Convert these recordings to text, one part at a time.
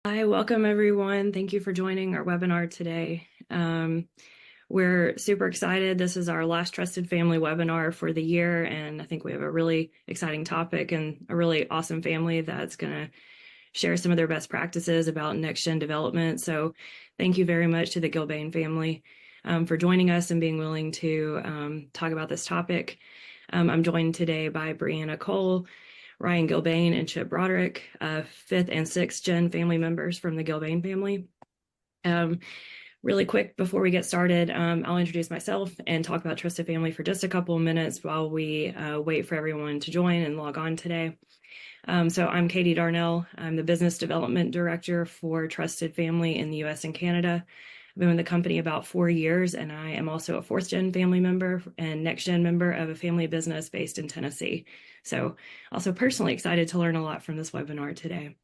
Hi, welcome everyone. Thank you for joining our webinar today. We're super excited. This is our last Trusted Family webinar for the year, and I think we have a really exciting topic and a really awesome family that's going to share some of their best practices about next-gen development. So thank you very much to the Gilbane family for joining us and being willing to talk about this topic. I'm joined today by Brianna Cole, Ryan Gilbane, and Chip Broderick, 5th and 6th gen family members from the Gilbane family. Really quick before we get started, I'll introduce myself and talk about Trusted Family for just a couple of minutes while we wait for everyone to join and log on today. So I'm Katie Darnell. I'm the Business Development Director for Trusted Family in the US and Canada. I've been with the company about 4 years, and I am also a 4th gen family member and next gen member of a family business based in Tennessee. So also personally excited to learn a lot from this webinar today.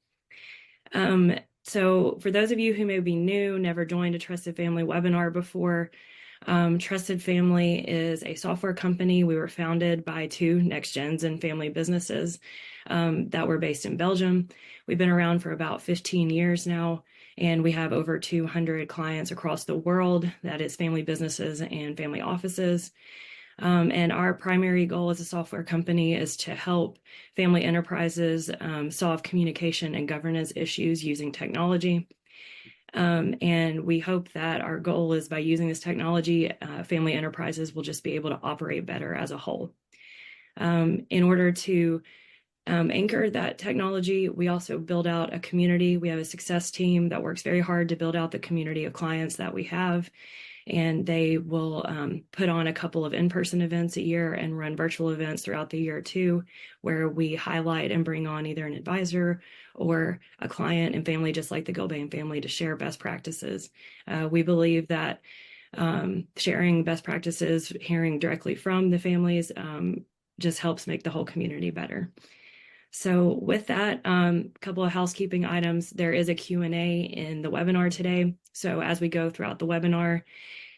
So for those of you who may be new, never joined a Trusted Family webinar before, Trusted Family is a software company. We were founded by 2 next gens and family businesses that were based in Belgium. We've been around for about 15 years now, and we have over 200 clients across the world. That is family businesses and family offices. And our primary goal as a software company is to help family enterprises solve communication and governance issues using technology. And we hope that our goal is by using this technology, family enterprises will just be able to operate better as a whole. In order to anchor that technology, we also build out a community. We have a success team that works very hard to build out the community of clients that we have. And they will put on a couple of in-person events a year and run virtual events throughout the year too, where we highlight and bring on either an advisor or a client and family just like the Gilbane family to share best practices. We believe that sharing best practices, hearing directly from the families, just helps make the whole community better. So with that, a couple of housekeeping items. There is a Q&A in the webinar today. So as we go throughout the webinar,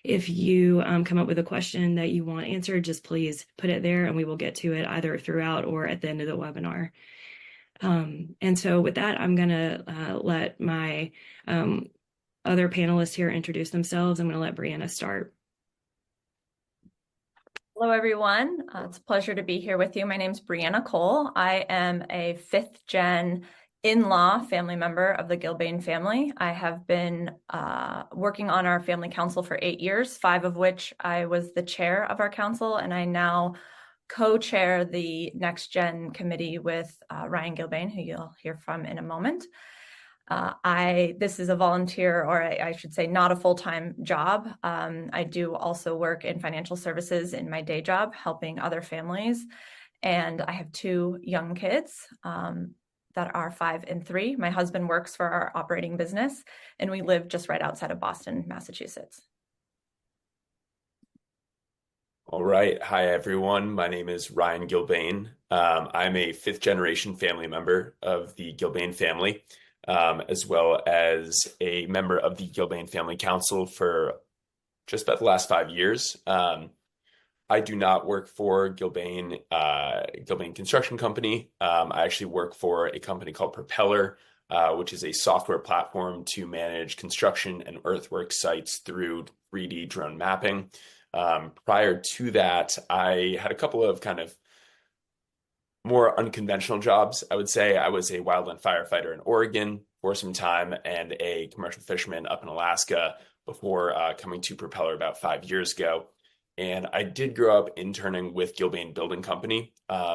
if you come up with a question that you want answered, just please put it there and we will get to it either throughout or at the end of the webinar. And so with that, I'm going to let my other panelists here introduce themselves. I'm going to let Brianna start. Hello, everyone. It's a pleasure to be here with you. My name is Brianna Cole. I am a 5th gen in-law family member of the Gilbane family. I have been working on our family council for 8 years, 5 of which I was the chair of our council, and I now co-chair the NextGen Committee with Ryan Gilbane, who you'll hear from in a moment. This is a volunteer, or I should say not a full-time job. I do also work in financial services in my day job, helping other families. And I have 2 young kids that are 5 and 3. My husband works for our operating business, and we live just right outside of Boston, Massachusetts. All right. Hi, everyone. My name is Ryan Gilbane. I'm a 5th generation family member of the Gilbane family, as well as a member of the Gilbane Family Council for just about the last 5 years. I do not work for Gilbane Construction Company. I actually work for a company called Propeller, which is a software platform to manage construction and earthwork sites through 3D drone mapping. Prior to that, I had a couple of kind of more unconventional jobs. I would say I was a wildland firefighter in Oregon for some time and a commercial fisherman up in Alaska before coming to Propeller about 5 years ago. And I did grow up interning with Gilbane Building Company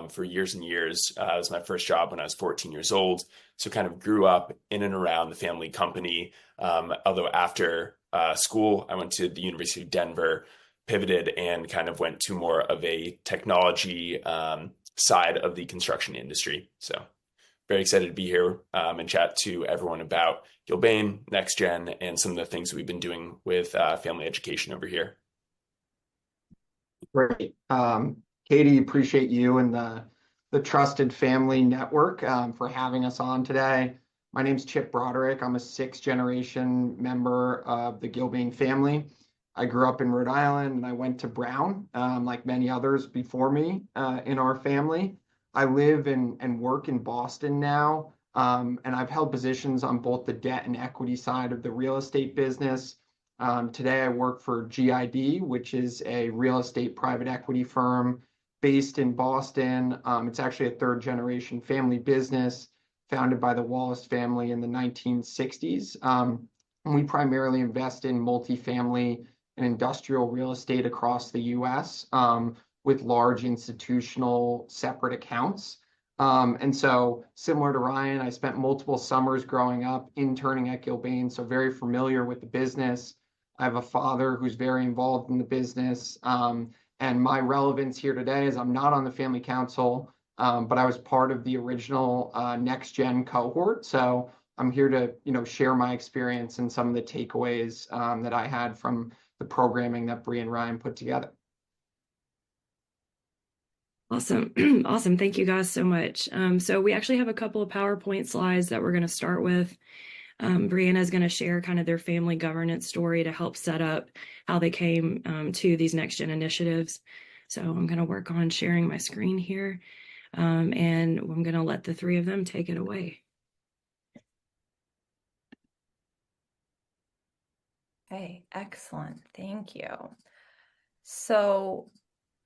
for years and years. It was my first job when I was 14 years old. So kind of grew up in and around the family company. Although after school, I went to the University of Denver, pivoted and kind of went to more of a technology side of the construction industry. So very excited to be here and chat to everyone about Gilbane, NextGen, and some of the things that we've been doing with family education over here. Great. Katie, appreciate you and the Trusted Family Network for having us on today. My name's Chip Broderick. I'm a 6th generation member of the Gilbane family. I grew up in Rhode Island and I went to Brown, like many others before me in our family. I live and work in Boston now. And I've held positions on both the debt and equity side of the real estate business. Today, I work for GID, which is a real estate private equity firm based in Boston. It's actually a third-generation family business founded by the Wallace family in the 1960s. And we primarily invest in multifamily and industrial real estate across the U.S. With large institutional separate accounts. And so similar to Ryan, I spent multiple summers growing up interning at Gilbane, so very familiar with the business. I have a father who's very involved in the business. And my relevance here today is I'm not on the family council, but I was part of the original NextGen cohort. So I'm here to, share my experience and some of the takeaways that I had from the programming that Bree and Ryan put together. Awesome. Awesome. Thank you guys so much. So we actually have a couple of PowerPoint slides that we're going to start with. Brianna is going to share kind of their family governance story to help set up how they came to these NextGen initiatives. So I'm going to work on sharing my screen here, and I'm going to let the three of them take it away. Okay, excellent. Thank you. So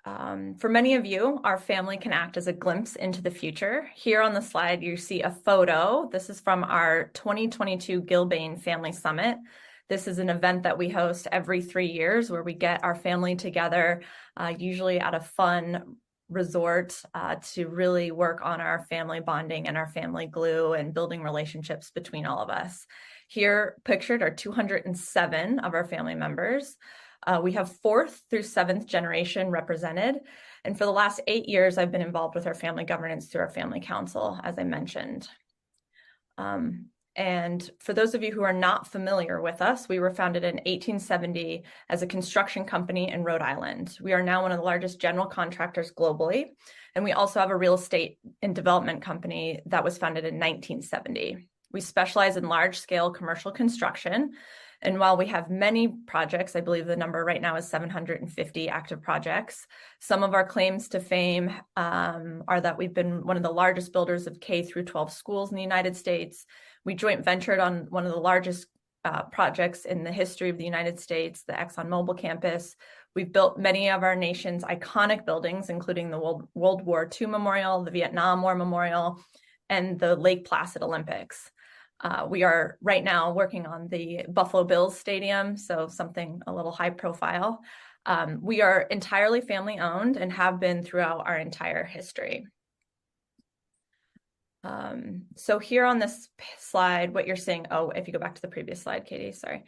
for many of you, our family can act as a glimpse into the future. Here on the slide, you see a photo. This is from our 2022 Gilbane Family Summit. This is an event that we host every 3 years where we get our family together, usually at a fun resort, to really work on our family bonding and our family glue and building relationships between all of us. Here pictured are 207 of our family members. We have 4th through 7th generation represented. And for the last 8 years, I've been involved with our family governance through our family council, as I mentioned. And for those of you who are not familiar with us, we were founded in 1870 as a construction company in Rhode Island. We are now one of the largest general contractors globally. And we also have a real estate and development company that was founded in 1970. We specialize in large-scale commercial construction. And while we have many projects, I believe the number right now is 750 active projects. Some of our claims to fame are that we've been one of the largest builders of K through 12 schools in the United States. We joint ventured on one of the largest projects in the history of the United States, the ExxonMobil campus. We've built many of our nation's iconic buildings, including the World War II Memorial, the Vietnam War Memorial, and the Lake Placid Olympics. We are right now working on the Buffalo Bills Stadium, so something a little high profile. We are entirely family owned and have been throughout our entire history. So here on this slide, what you're seeing, if you go back to the previous slide, Katie, sorry.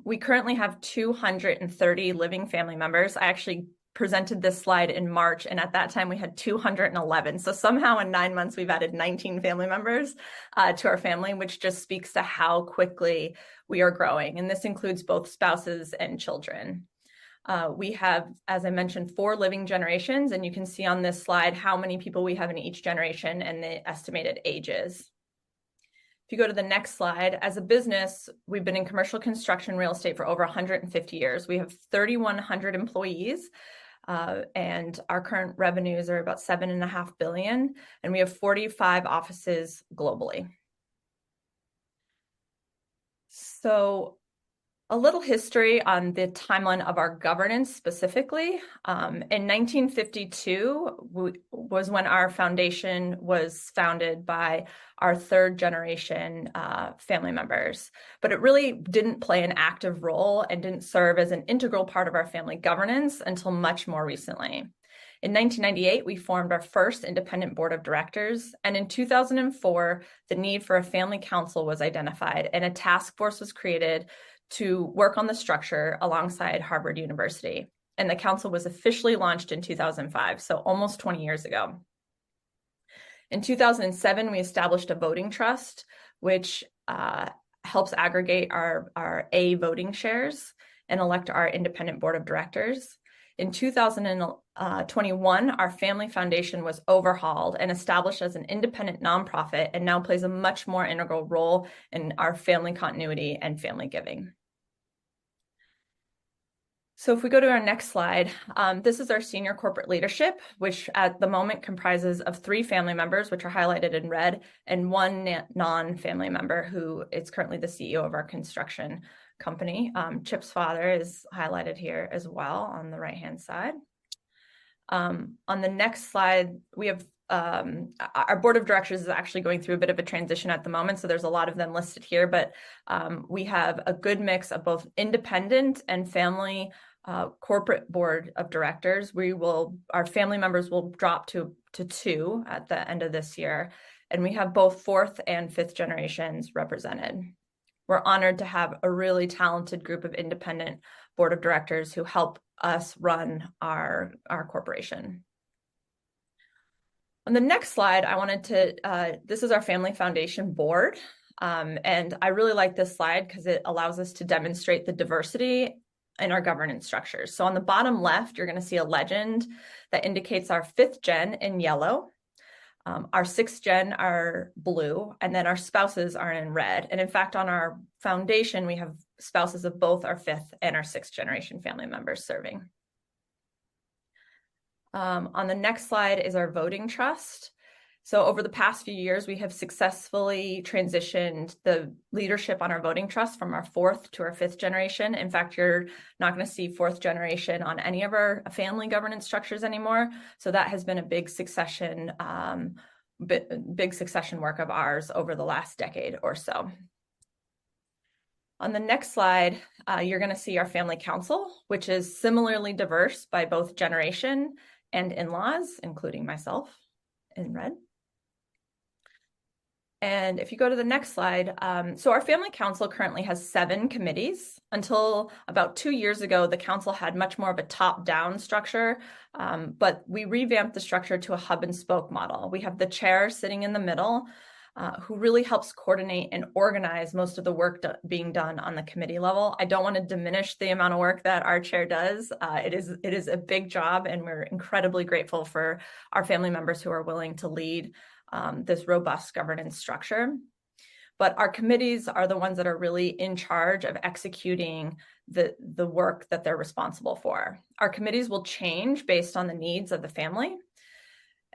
We currently have 230 living family members. I actually presented this slide in March, and at that time we had 211. So somehow in 9 months, we've added 19 family members to our family, which just speaks to how quickly we are growing. And this includes both spouses and children. We have, as I mentioned, 4 living generations, and you can see on this slide how many people we have in each generation and the estimated ages. If you go to the next slide, as a business, we've been in commercial construction real estate for over 150 years. We have 3,100 employees. And our current revenues are about $7.5 billion, and we have 45 offices globally. So a little history on the timeline of our governance specifically. In 1952 was when our foundation was founded by our 3rd generation family members, but it really didn't play an active role and didn't serve as an integral part of our family governance until much more recently. In 1998, we formed our first independent board of directors, and in 2004, the need for a family council was identified and a task force was created to work on the structure alongside Harvard University. And the council was officially launched in 2005, so almost 20 years ago. In 2007, we established a voting trust, which helps aggregate our A voting shares and elect our independent board of directors. In 2021, our family foundation was overhauled and established as an independent nonprofit and now plays a much more integral role in our family continuity and family giving. So if we go to our next slide, this is our senior corporate leadership, which at the moment comprises of 3 family members, which are highlighted in red, and 1 non-family member who is currently the CEO of our construction company. Chip's father is highlighted here as well on the right-hand side. On the next slide, we have our board of directors is actually going through a bit of a transition at the moment, so there's a lot of them listed here, but we have a good mix of both independent and family corporate board of directors. Our family members will drop to 2 at the end of this year, and we have both 4th and 5th generations represented. We're honored to have a really talented group of independent board of directors who help us run our corporation. On the next slide, I wanted to, this is our Family Foundation board. And I really like this slide because it allows us to demonstrate the diversity in our governance structures. So on the bottom left, you're going to see a legend that indicates our 5th gen in yellow. Our 6th gen are blue, and then our spouses are in red. And in fact, on our foundation, we have spouses of both our 5th and our 6th generation family members serving. On the next slide is our voting trust. So over the past few years, we have successfully transitioned the leadership on our voting trust from our 4th to our 5th generation. In fact, you're not going to see 4th generation on any of our family governance structures anymore. So that has been a big succession work of ours over the last decade or so. On the next slide, you're going to see our family council, which is similarly diverse by both generation and in-laws, including myself in red. And if you go to the next slide, so our family council currently has 7 committees. Until about 2 years ago, the council had much more of a top-down structure, but we revamped the structure to a hub and spoke model. We have the chair sitting in the middle, who really helps coordinate and organize most of the work being done on the committee level. I don't want to diminish the amount of work that our chair does. It is a big job, and we're incredibly grateful for our family members who are willing to lead this robust governance structure. But our committees are the ones that are really in charge of executing the work that they're responsible for. Our committees will change based on the needs of the family.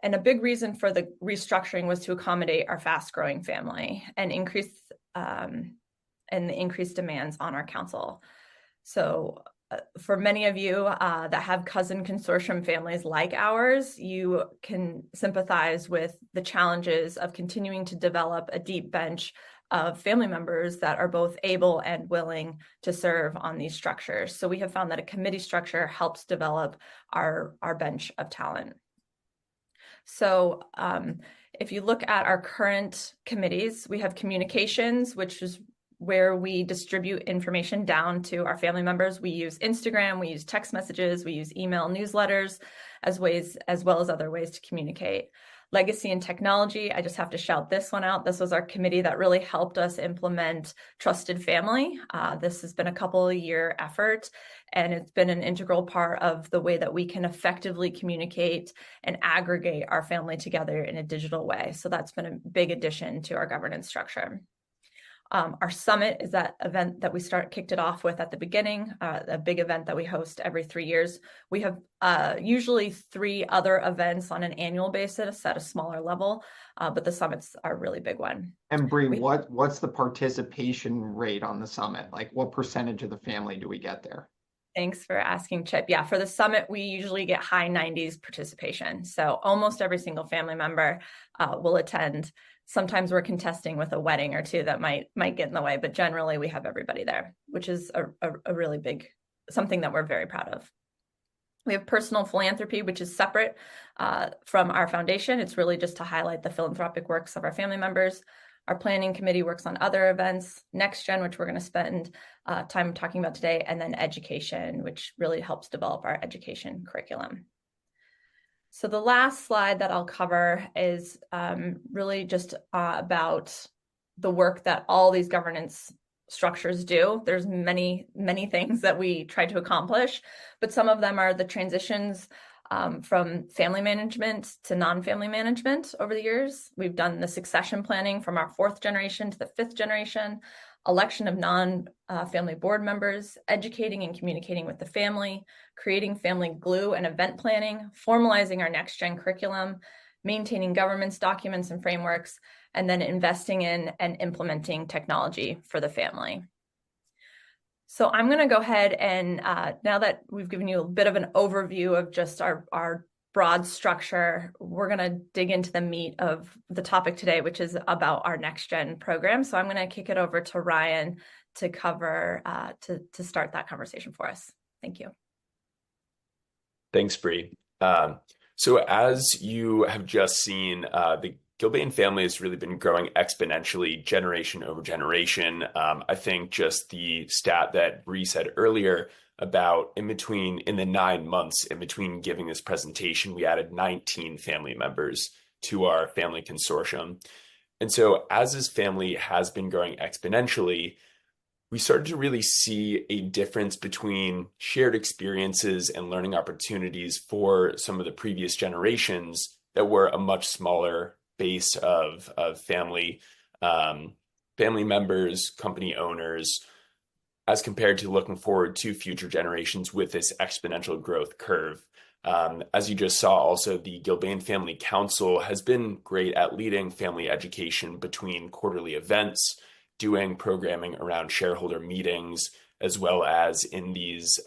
And a big reason for the restructuring was to accommodate our fast-growing family and the increased demands on our council. So for many of you that have cousin consortium families like ours, you can sympathize with the challenges of continuing to develop a deep bench of family members that are both able and willing to serve on these structures. So we have found that a committee structure helps develop our bench of talent. So if you look at our current committees, we have communications, which is where we distribute information down to our family members. We use Instagram, we use text messages, we use email newsletters as well as other ways to communicate. Legacy and technology, I just have to shout this one out. This was our committee that really helped us implement Trusted Family. This has been a couple-year effort, and it's been an integral part of the way that we can effectively communicate and aggregate our family together in a digital way. So that's been a big addition to our governance structure. Our summit is that event that we kicked it off with at the beginning, a big event that we host every 3 years. We have usually 3 other events on an annual basis at a smaller level, but the summits are a really big one. And Bree, what's the participation rate on the summit? Like, what percentage of the family do we get there? Thanks for asking, Chip. Yeah, for the summit, we usually get high 90s participation. So almost every single family member will attend. Sometimes we're contesting with a wedding or 2 that might get in the way, but generally we have everybody there, which is a really big, something that we're very proud of. We have personal philanthropy, which is separate from our foundation. It's really just to highlight the philanthropic works of our family members. Our planning committee works on other events, NextGen, which we're going to spend time talking about today, and then education, which really helps develop our education curriculum. So the last slide that I'll cover is really just about the work that all these governance structures do. There's many things that we try to accomplish, but some of them are the transitions from family management to non-family management over the years. We've done the succession planning from our 4th generation to the 5th generation. election of non-family board members, educating and communicating with the family, creating family glue and event planning, formalizing our NextGen curriculum, maintaining governance documents and frameworks, and then investing in and implementing technology for the family. So I'm going to go ahead and now that we've given you a bit of an overview of just our broad structure, we're going to dig into the meat of the topic today, which is about our NextGen program. So I'm going to kick it over to Ryan to cover, to start that conversation for us. Thank you. Thanks, Bree. So as you have just seen, the Gilbane family has really been growing exponentially generation over generation. I think just the stat that Bree said earlier about in the 9 months in between giving this presentation, we added 19 family members to our family consortium. And so as this family has been growing exponentially, we started to really see a difference between shared experiences and learning opportunities for some of the previous generations that were a much smaller base of family members, company owners, as compared to looking forward to future generations with this exponential growth curve. As you just saw, also, the Gilbane Family Council has been great at leading family education between quarterly events, doing programming around shareholder meetings, as well as in these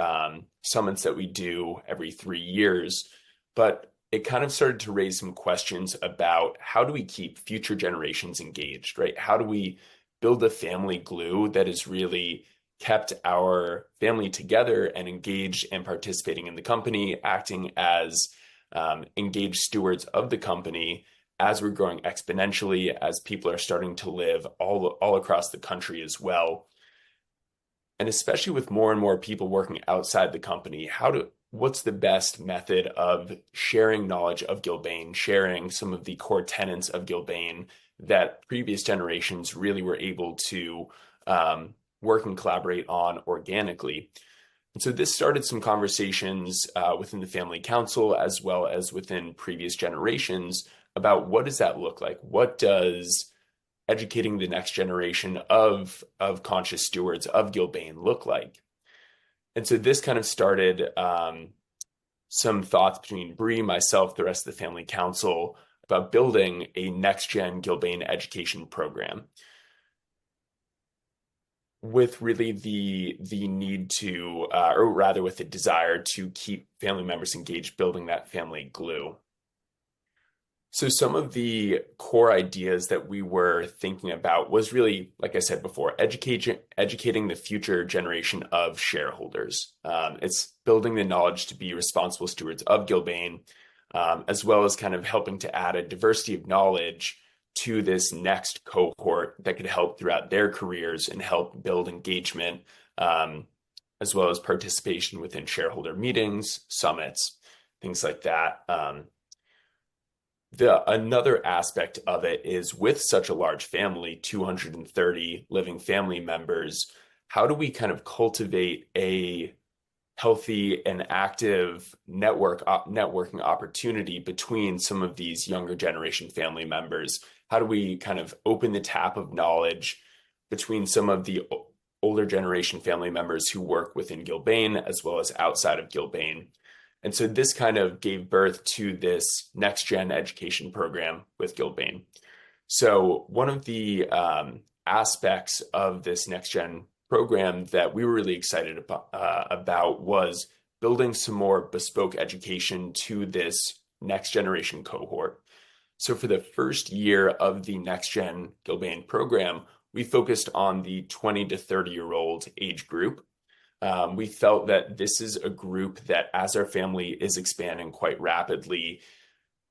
summits that we do every 3 years. But it kind of started to raise some questions about how do we keep future generations engaged, right? How do we build a family glue that has really kept our family together and engaged and participating in the company, acting as engaged stewards of the company as we're growing exponentially, as people are starting to live all across the country as well. And especially with more and more people working outside the company, what's the best method of sharing knowledge of Gilbane, sharing some of the core tenets of Gilbane that previous generations really were able to work and collaborate on organically. And so this started some conversations within the family council, as well as within previous generations, about what does that look like? What does educating the next generation of conscious stewards of Gilbane look like? And so this kind of started some thoughts between Bree, myself, the rest of the family council about building a next-gen Gilbane education program with really the need to, or rather with the desire to keep family members engaged, building that family glue. So some of the core ideas that we were thinking about was really, like I said before, educating the future generation of shareholders. It's building the knowledge to be responsible stewards of Gilbane, as well as kind of helping to add a diversity of knowledge to this next cohort that could help throughout their careers and help build engagement, as well as participation within shareholder meetings, summits, things like that. Another aspect of it is with such a large family, 230 living family members, how do we kind of cultivate a healthy and active networking opportunity between some of these younger generation family members? How do we kind of open the tap of knowledge between some of the older generation family members who work within Gilbane as well as outside of Gilbane? And so this kind of gave birth to this next-gen education program with Gilbane. So one of the aspects of this next-gen program that we were really excited about was building some more bespoke education to this next-generation cohort. So for the first year of the next-gen Gilbane program, we focused on the 20 to 30-year-old age group. We felt that this is a group that, as our family is expanding quite rapidly,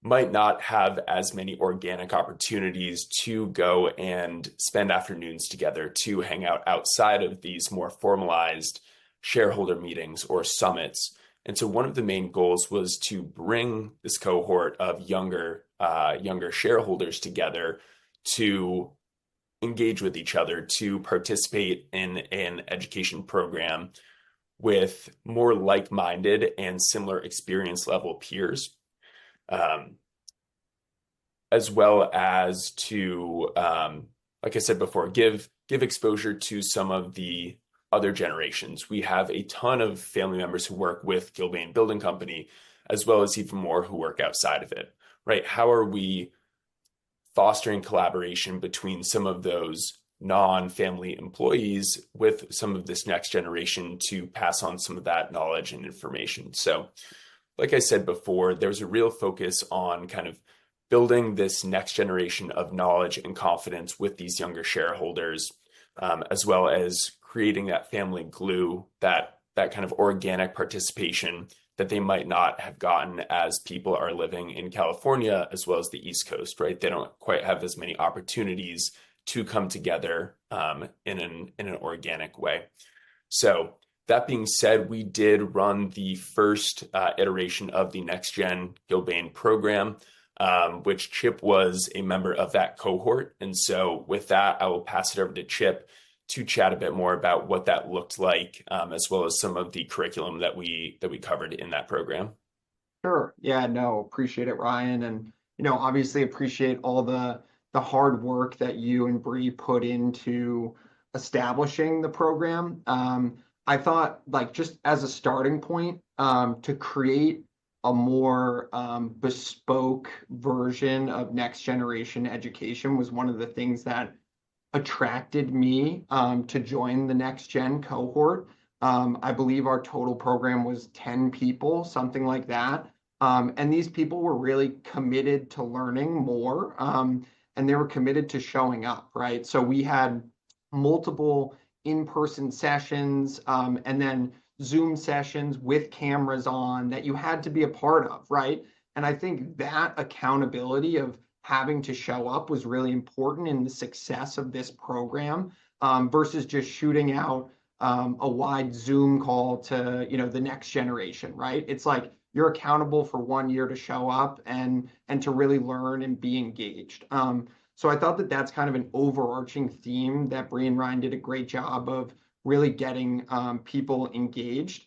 might not have as many organic opportunities to go and spend afternoons together, to hang out outside of these more formalized shareholder meetings or summits. And so one of the main goals was to bring this cohort of younger shareholders together to engage with each other, to participate in an education program with more like-minded and similar experience level peers, as well as to like I said before, give exposure to some of the other generations. We have a ton of family members who work with Gilbane Building Company, as well as even more who work outside of it, right? How are we fostering collaboration between some of those non-family employees with some of this next generation to pass on some of that knowledge and information? So, like I said before, there's a real focus on kind of building this next generation of knowledge and confidence with these younger shareholders, as well as creating that family glue, that kind of organic participation that they might not have gotten as people are living in California as well as the East Coast, right? They don't quite have as many opportunities to come together in an organic way. So that being said, we did run the first iteration of the NextGen Gilbane program, which Chip was a member of that cohort. And so with that, I will pass it over to Chip to chat a bit more about what that looked like, as well as some of the curriculum that we covered in that program. Sure. Yeah, no, appreciate it, Ryan. And, obviously appreciate all the hard work that you and Bree put into establishing the program. I thought, like, just as a starting point, to create a more bespoke version of next generation education was one of the things that attracted me to join the Next Gen cohort. I believe our total program was 10 people, something like that. And these people were really committed to learning more, and they were committed to showing up, right? So we had multiple in-person sessions, and then Zoom sessions with cameras on that you had to be a part of, right? And I think that accountability of having to show up was really important in the success of this program, versus just shooting out a wide Zoom call to the next generation, right? It's like you're accountable for 1 year to show up and to really learn and be engaged. So I thought that that's kind of an overarching theme that Bree and Ryan did a great job of really getting people engaged.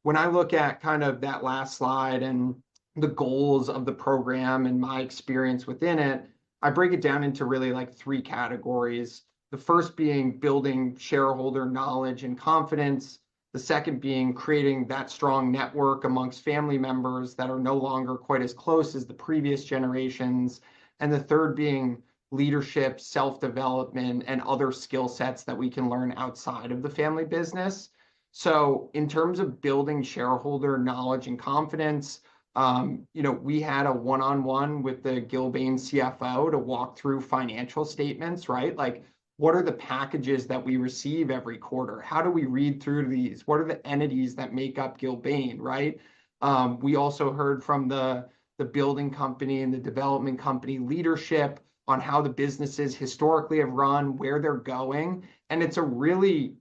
When I look at kind of that last slide and the goals of the program and my experience within it, I break it down into really like 3 categories. The first being building shareholder knowledge and confidence. The second being creating that strong network amongst family members that are no longer quite as close as the previous generations. And the third being leadership, self-development, and other skill sets that we can learn outside of the family business. So in terms of building shareholder knowledge and confidence, we had a one-on-one with the Gilbane CFO to walk through financial statements, right? Like, what are the packages that we receive every quarter? How do we read through these? What are the entities that make up Gilbane, right? We also heard from the building company and the development company leadership on how the businesses historically have run, where they're going. And it's a really,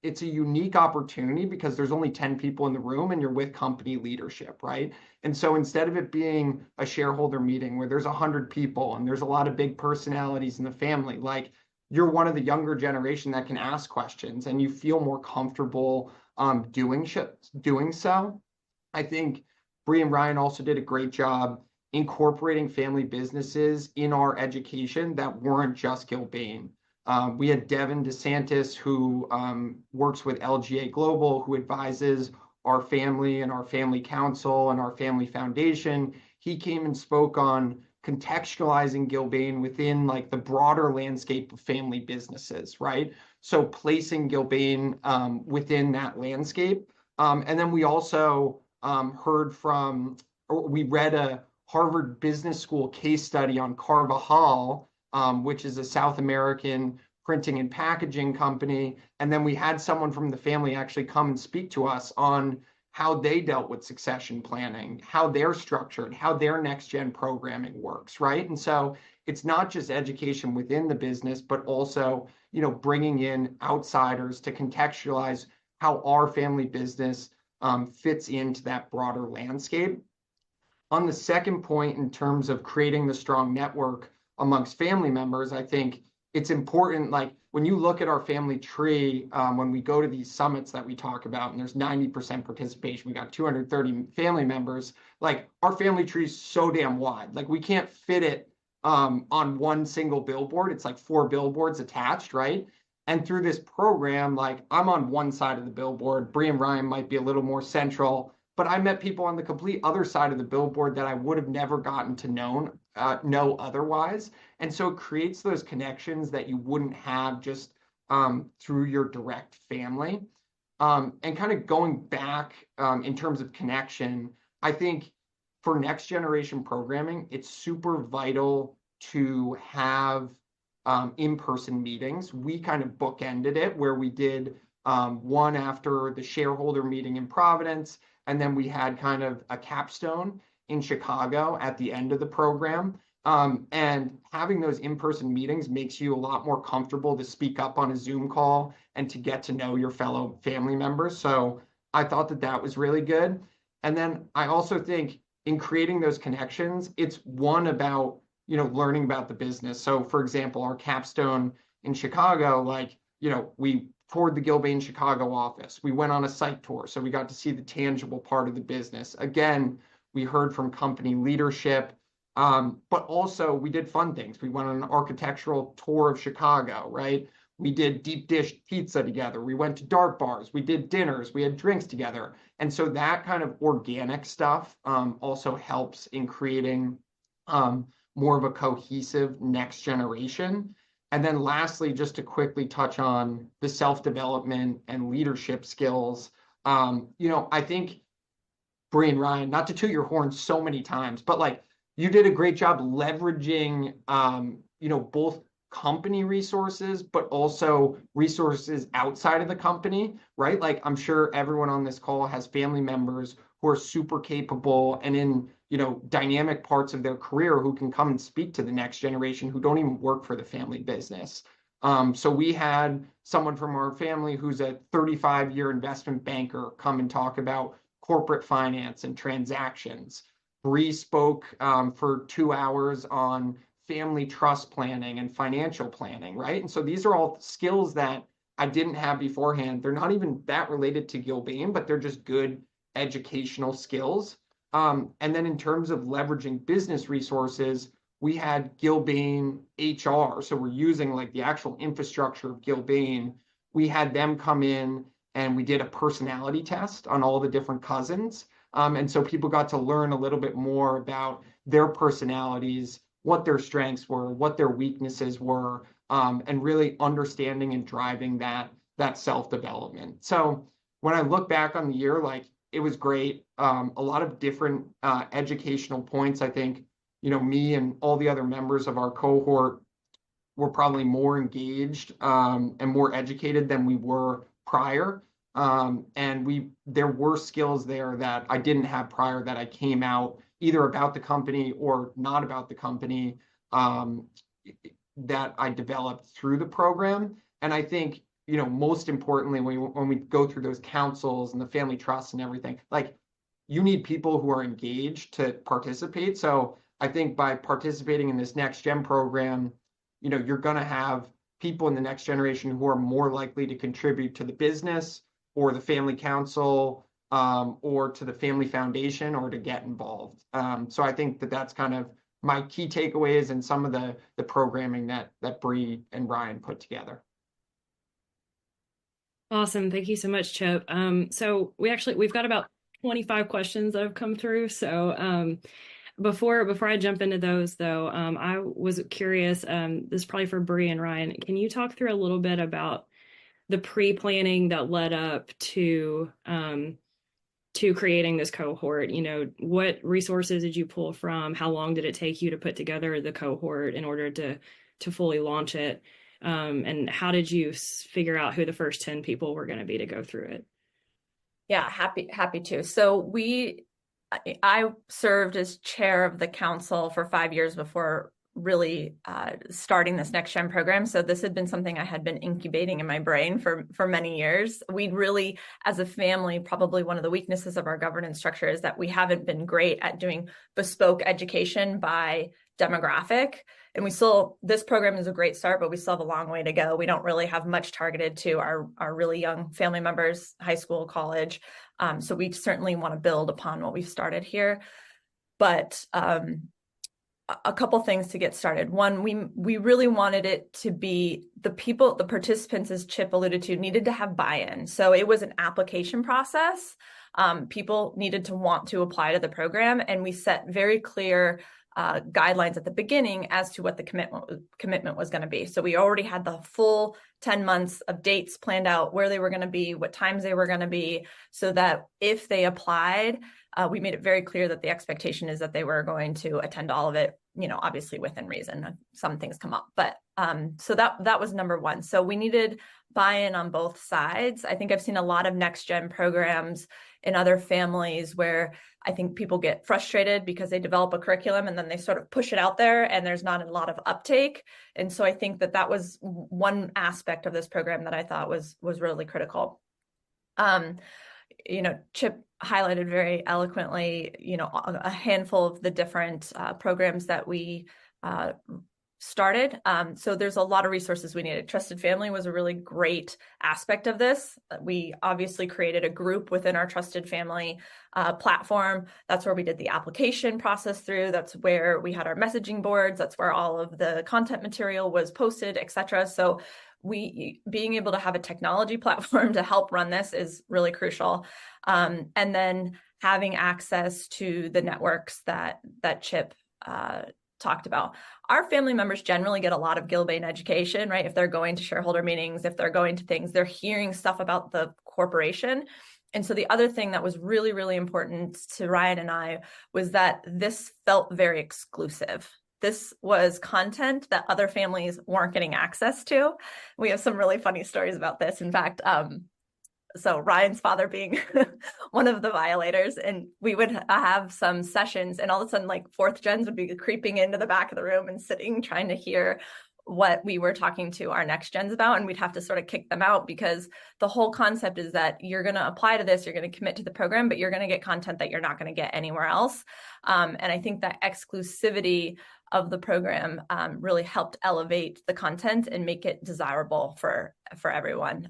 it's a unique opportunity because there's only 10 people in the room and you're with company leadership, right? And so instead of it being a shareholder meeting where there's 100 people and there's a lot of big personalities in the family, like, you're one of the younger generation that can ask questions and you feel more comfortable doing so. I think Bree and Ryan also did a great job incorporating family businesses in our education that weren't just Gilbane. We had Devin DeSantis, who works with LGA Global, who advises our family and our family council and our family foundation. He came and spoke on contextualizing Gilbane within like the broader landscape of family businesses, right? So placing Gilbane within that landscape. And then we also we read a Harvard Business School case study on Carvajal, which is a South American printing and packaging company. And then we had someone from the family actually come and speak to us on how they dealt with succession planning, how they're structured, how their next gen programming works, right? And so it's not just education within the business, but also, bringing in outsiders to contextualize how our family business fits into that broader landscape. On the second point, in terms of creating the strong network amongst family members, I think it's important, like, when you look at our family tree, when we go to these summits that we talk about, and there's 90% participation, we got 230 family members, like, our family tree is so damn wide. Like, we can't fit it on one single billboard. It's like 4 billboards attached, right? And through this program, like I'm on one side of the billboard, Bree and Ryan might be a little more central, but I met people on the complete other side of the billboard that I would have never gotten to know otherwise. And so it creates those connections that you wouldn't have just through your direct family. And kind of going back in terms of connection, I think for next generation programming, it's super vital to have in-person meetings. We kind of bookended it where we did one after the shareholder meeting in Providence, and then we had kind of a capstone in Chicago at the end of the program. And having those in-person meetings makes you a lot more comfortable to speak up on a Zoom call and to get to know your fellow family members. So I thought that that was really good. And then I also think in creating those connections, it's one about, learning about the business. So for example, our capstone in Chicago, we toured the Gilbane Chicago office. We went on a site tour, so we got to see the tangible part of the business. Again, we heard from company leadership, but also we did fun things. We went on an architectural tour of Chicago, right? We did deep dish pizza together. We went to dart bars. We did dinners. We had drinks together. And so that kind of organic stuff also helps in creating more of a cohesive next generation. And then lastly, just to quickly touch on the self-development and leadership skills, I think Bree and Ryan, not to toot your horn so many times, but you did a great job leveraging, both company resources, but also resources outside of the company, right? Like I'm sure everyone on this call has family members who are super capable and in, dynamic parts of their career who can come and speak to the next generation who don't even work for the family business. So we had someone from our family who's a 35-year investment banker come and talk about corporate finance and transactions. Bree spoke for 2 hours on family trust planning and financial planning, right? And so these are all skills that I didn't have beforehand. They're not even that related to Gilbane, but they're just good educational skills. And then in terms of leveraging business resources, we had Gilbane HR. So we're using the actual infrastructure of Gilbane. We had them come in and we did a personality test on all the different cousins. And so people got to learn a little bit more about their personalities, what their strengths were, what their weaknesses were, and really understanding and driving that self-development. So when I look back on the year, it was great. A lot of different educational points. I think, me and all the other members of our cohort were probably more engaged and more educated than we were prior. And there were skills there that I didn't have prior that I came out either about the company or not about the company that I developed through the program. And I think, most importantly, when we go through those councils and the family trusts and everything, you need people who are engaged to participate. So I think by participating in this Next Gen program, you're going to have people in the next generation who are more likely to contribute to the business or the family council or to the family foundation or to get involved. So I think that's kind of my key takeaways and some of the programming that Bree and Ryan put together. Awesome. Thank you so much, Chip. So we've got about 25 questions that have come through. So before I jump into those though, I was curious, this is probably for Bree and Ryan. Can you talk through a little bit about the pre-planning that led up to creating this cohort? What resources did you pull from? How long did it take you to put together the cohort in order to fully launch it? And how did you figure out who the first 10 people were going to be to go through it? Yeah, happy to. So I served as chair of the council for 5 years before really starting this Next Gen program. So this had been something I had been incubating in my brain for many years. We'd really, as a family, probably one of the weaknesses of our governance structure is that we haven't been great at doing bespoke education by demographic. And this program is a great start, but we still have a long way to go. We don't really have much targeted to our really young family members, high school, college. So we certainly want to build upon what we've started here. But a couple things to get started. One, we really wanted it to be the participants, as Chip alluded to, needed to have buy-in. So it was an application process. People needed to want to apply to the program, and we set very clear guidelines at the beginning as to what the commitment was going to be. So we already had the full 10 months of dates planned out, where they were going to be, what times they were going to be, so that if they applied, we made it very clear that the expectation is that they were going to attend all of it, obviously within reason. Some things come up, but so that was number one. So we needed buy-in on both sides. I think I've seen a lot of next-gen programs in other families where I think people get frustrated because they develop a curriculum and then they sort of push it out there and there's not a lot of uptake. And so I think that was one aspect of this program that I thought was really critical. Chip highlighted very eloquently, a handful of the different programs that we started. So there's a lot of resources we needed. Trusted Family was a really great aspect of this. We obviously created a group within our Trusted Family platform. That's where we did the application process through. That's where we had our messaging boards. That's where all of the content material was posted, etc. So being able to have a technology platform to help run this is really crucial. And then having access to the networks that Chip talked about. Our family members generally get a lot of Gilbane education, right? If they're going to shareholder meetings, if they're going to things, they're hearing stuff about the corporation. And so the other thing that was really, really important to Ryan and I was that this felt very exclusive. This was content that other families weren't getting access to. We have some really funny stories about this. In fact, so Ryan's father being one of the violators, and we would have some sessions, and all of a sudden, like, fourth gens would be creeping into the back of the room and sitting, trying to hear what we were talking to our next gens about, and we'd have to sort of kick them out, because the whole concept is that you're going to apply to this, you're going to commit to the program, but you're going to get content that you're not going to get anywhere else. And I think that exclusivity of the program really helped elevate the content and make it desirable for everyone.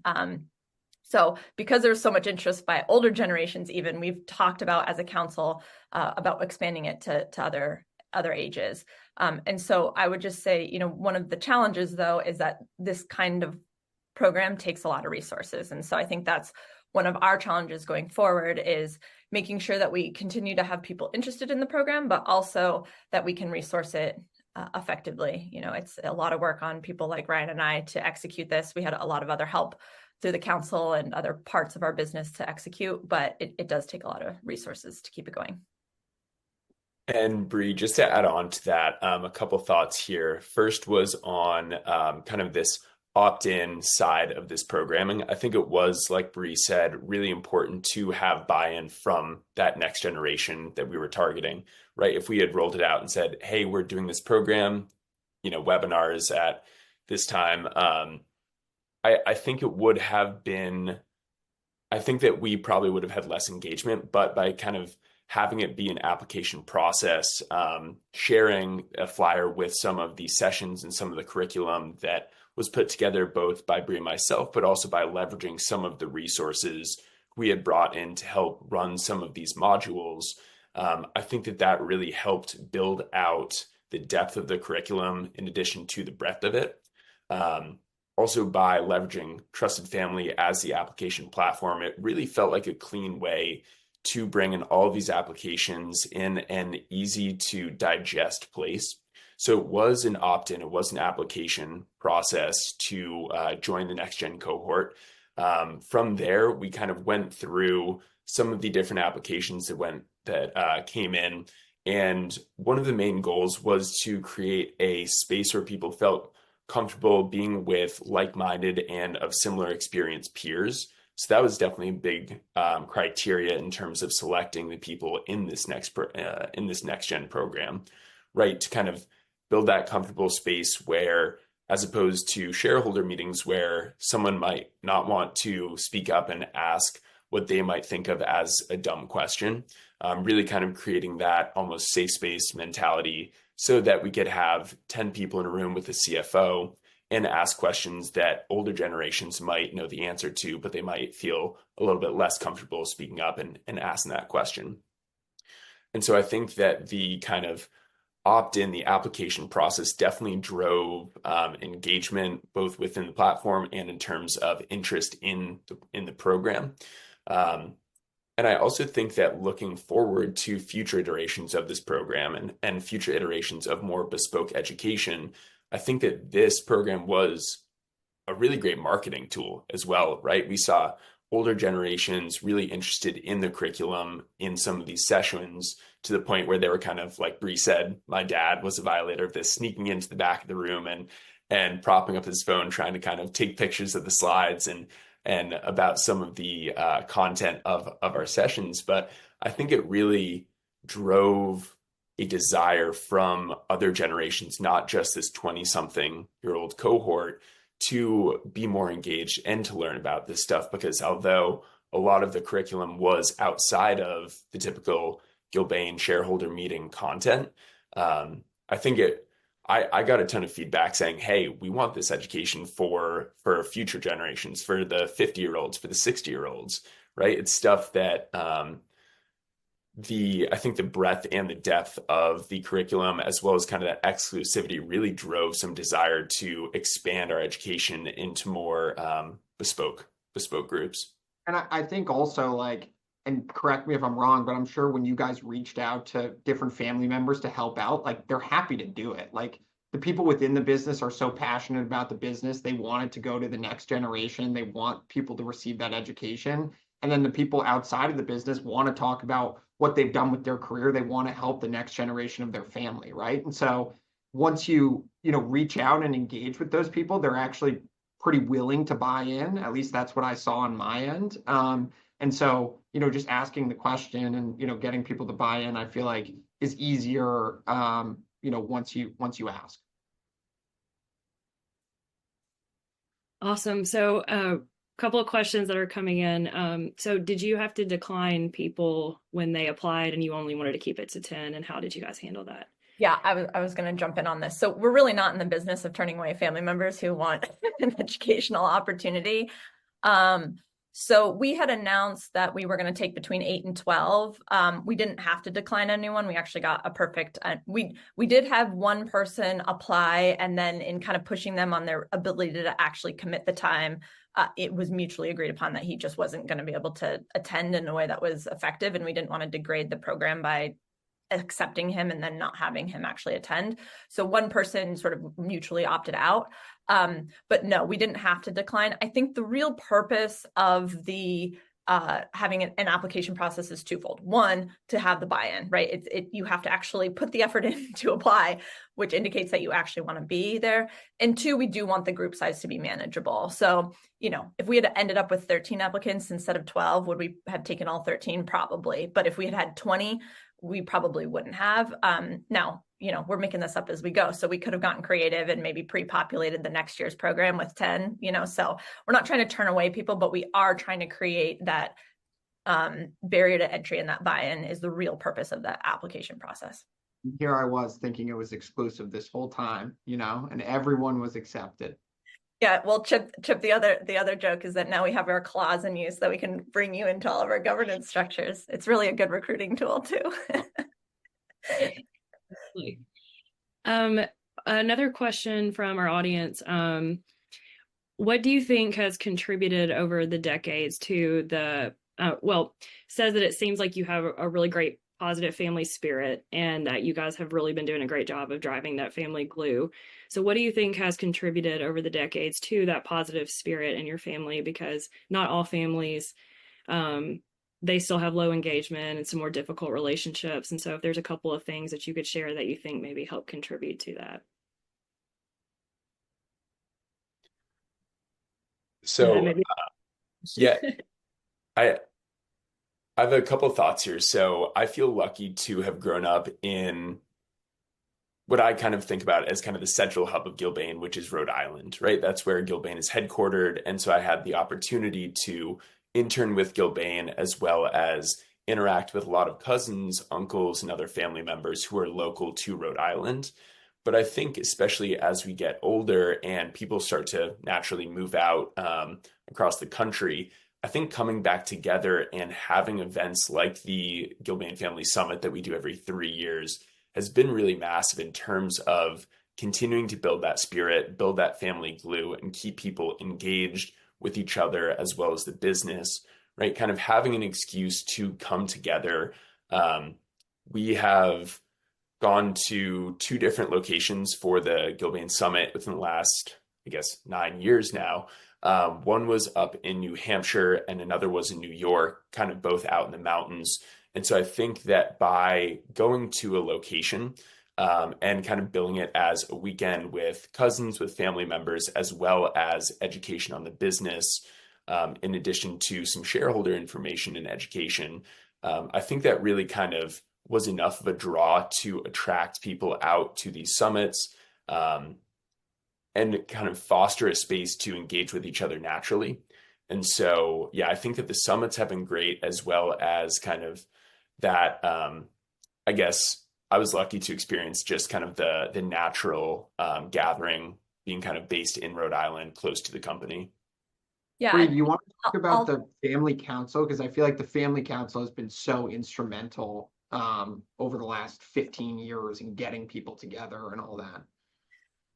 So because there's so much interest by older generations, even, we've talked about as a council about expanding it to other ages. And so I would just say, one of the challenges, though, is that this kind of program takes a lot of resources. And so I think that's one of our challenges going forward, is making sure that we continue to have people interested in the program, but also that we can resource it effectively. It's a lot of work on people like Ryan and I to execute this. We had a lot of other help through the council and other parts of our business to execute, but it does take a lot of resources to keep it going. And Bree, just to add on to that, a couple thoughts here. First was on kind of this opt-in side of this programming. I think it was, like Bree said, really important to have buy-in from that next generation that we were targeting, right? If we had rolled it out and said, hey, we're doing this program, webinars at this time, I think it would have been, I think that we probably would have had less engagement, but by kind of having it be an application process, sharing a flyer with some of the sessions and some of the curriculum that was put together both by Bree and myself, but also by leveraging some of the resources we had brought in to help run some of these modules. I think that really helped build out the depth of the curriculum in addition to the breadth of it. Also, by leveraging Trusted Family as the application platform, it really felt like a clean way to bring in all of these applications in an easy to digest place. So it was an opt-in, it was an application process to join the NextGen cohort. From there, we kind of went through some of the different applications that came in. And one of the main goals was to create a space where people felt comfortable being with like-minded and of similar experience peers. So that was definitely a big criteria in terms of selecting the people in this NextGen program, right? To kind of build that comfortable space where, as opposed to shareholder meetings where someone might not want to speak up and ask what they might think of as a dumb question, really kind of creating that almost safe space mentality so that we could have 10 people in a room with a CFO and ask questions that older generations might know the answer to, but they might feel a little bit less comfortable speaking up and asking that question. And so I think that the kind of opt-in, the application process definitely drove engagement both within the platform and in terms of interest in the program. And I also think that looking forward to future iterations of this program and future iterations of more bespoke education, I think that this program was a really great marketing tool as well, right? We saw older generations really interested in the curriculum in some of these sessions to the point where they were kind of, like Bree said, my dad was a violator of this, sneaking into the back of the room and propping up his phone, trying to kind of take pictures of the slides and about some of the content of our sessions. But I think it really drove a desire from other generations, not just this 20-something-year-old cohort, to be more engaged and to learn about this stuff. Because although a lot of the curriculum was outside of the typical Gilbane shareholder meeting content, I think I got a ton of feedback saying, hey, we want this education for future generations, for the 50-year-olds, for the 60-year-olds, right? It's stuff that I think the breadth and the depth of the curriculum, as well as kind of that exclusivity, really drove some desire to expand our education into more bespoke groups. And I think also, like, and correct me if I'm wrong, but I'm sure when you guys reached out to different family members to help out, like, they're happy to do it. Like, the people within the business are so passionate about the business. They want it to go to the next generation. They want people to receive that education. And then the people outside of the business want to talk about what they've done with their career. They want to help the next generation of their family, right? And so once you reach out and engage with those people, they're actually pretty willing to buy in. At least that's what I saw on my end. And so, just asking the question and, getting people to buy in, I feel like is easier, once you ask. Awesome. So a couple of questions that are coming in. So did you have to decline people when they applied and you only wanted to keep it to 10? And how did you guys handle that? Yeah, I was going to jump in on this. So we're really not in the business of turning away family members who want an educational opportunity. So we had announced that we were going to take between 8 and 12. We didn't have to decline anyone. We actually got a perfect, we did have one person apply, and then in kind of pushing them on their ability to actually commit the time, it was mutually agreed upon that he just wasn't going to be able to attend in a way that was effective. And we didn't want to degrade the program by accepting him and then not having him actually attend. So one person sort of mutually opted out. But no, we didn't have to decline. I think the real purpose of the having an application process is twofold. One, to have the buy-in, right? You have to actually put the effort in to apply, which indicates that you actually want to be there. And two, we do want the group size to be manageable. So, if we had ended up with 13 applicants instead of 12, would we have taken all 13? Probably. But if we had 20, we probably wouldn't have. Now, we're making this up as we go. So we could have gotten creative and maybe pre-populated the next year's program with 10, so we're not trying to turn away people, but we are trying to create that barrier to entry, and that buy-in is the real purpose of that application process. Here I was thinking it was exclusive this whole time, and everyone was accepted. Yeah, well, Chip, the other joke is that now we have our clause in use that we can bring you into all of our governance structures. It's really a good recruiting tool too. Another question from our audience. What do you think has contributed over the decades to the, says that it seems like you have a really great positive family spirit and that you guys have really been doing a great job of driving that family glue. So what do you think has contributed over the decades to that positive spirit in your family? Because not all families, they still have low engagement and some more difficult relationships. And so if there's a couple of things that you could share that you think maybe help contribute to that. So, yeah, I have a couple of thoughts here. So I feel lucky to have grown up in what I kind of think about as kind of the central hub of Gilbane, which is Rhode Island, right? That's where Gilbane is headquartered. And so I had the opportunity to intern with Gilbane as well as interact with a lot of cousins, uncles, and other family members who are local to Rhode Island. But I think especially as we get older and people start to naturally move out across the country, I think coming back together and having events like the Gilbane Family Summit that we do every 3 years has been really massive in terms of continuing to build that spirit, build that family glue, and keep people engaged with each other as well as the business, right? Kind of having an excuse to come together. We have gone to 2 different locations for the Gilbane Summit within the last, I guess, 9 years now. One was up in New Hampshire and another was in New York, kind of both out in the mountains. And so I think that by going to a location and kind of billing it as a weekend with cousins, with family members, as well as education on the business, in addition to some shareholder information and education, I think that really kind of was enough of a draw to attract people out to these summits, and kind of foster a space to engage with each other naturally. And so, yeah, I think that the summits have been great, as well as kind of that, I guess I was lucky to experience just kind of the natural gathering, being kind of based in Rhode Island, close to the company. Yeah. Bree, do you want to talk about the family council? Because I feel like the family council has been so instrumental over the last 15 years in getting people together and all that.